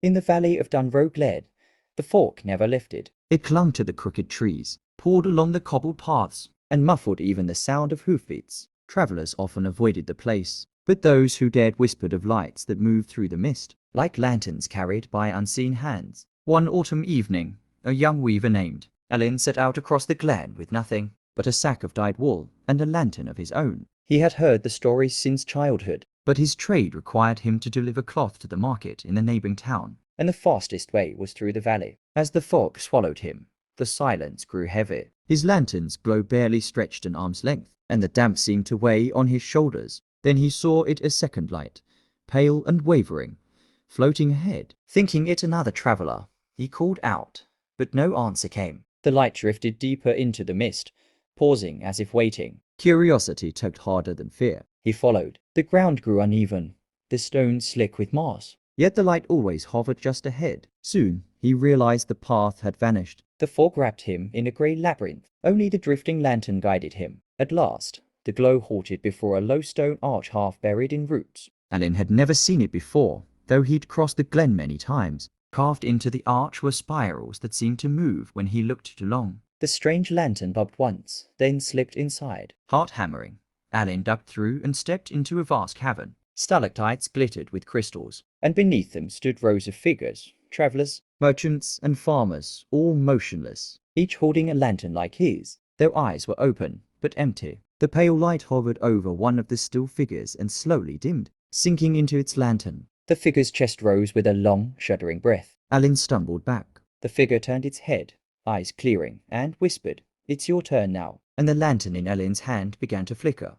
In the valley of Dunroe Glen, the fog never lifted. It clung to the crooked trees, poured along the cobbled paths, and muffled even the sound of hoofbeats. Travellers often avoided the place, but those who dared whispered of lights that moved through the mist, like lanterns carried by unseen hands. One autumn evening, a young weaver named Allen set out across the glen with nothing but a sack of dyed wool and a lantern of his own. He had heard the stories since childhood, but his trade required him to deliver cloth to the market in the neighbouring town, and the fastest way was through the valley. As the fog swallowed him, the silence grew heavy. His lantern's glow barely stretched an arm's length, and the damp seemed to weigh on his shoulders. Then he saw it a second light, pale and wavering, floating ahead. Thinking it another traveller, he called out, but no answer came. The light drifted deeper into the mist, pausing as if waiting. Curiosity tugged harder than fear. He followed. The ground grew uneven, the stones slick with moss, yet the light always hovered just ahead. Soon he realized the path had vanished. The fog wrapped him in a grey labyrinth. Only the drifting lantern guided him. At last, the glow halted before a low stone arch half buried in roots. Allen had never seen it before, though he'd crossed the glen many times. Carved into the arch were spirals that seemed to move when he looked too long. The strange lantern bobbed once, then slipped inside. Heart hammering, Allen ducked through and stepped into a vast cavern. Stalactites glittered with crystals, and beneath them stood rows of figures, travellers, merchants, and farmers, all motionless, each holding a lantern like his. Their eyes were open, but empty. The pale light hovered over one of the still figures and slowly dimmed, sinking into its lantern. The figure's chest rose with a long, shuddering breath. Allen stumbled back. The figure turned its head, eyes clearing, and whispered, "It's your turn now." And the lantern in Allen's hand began to flicker.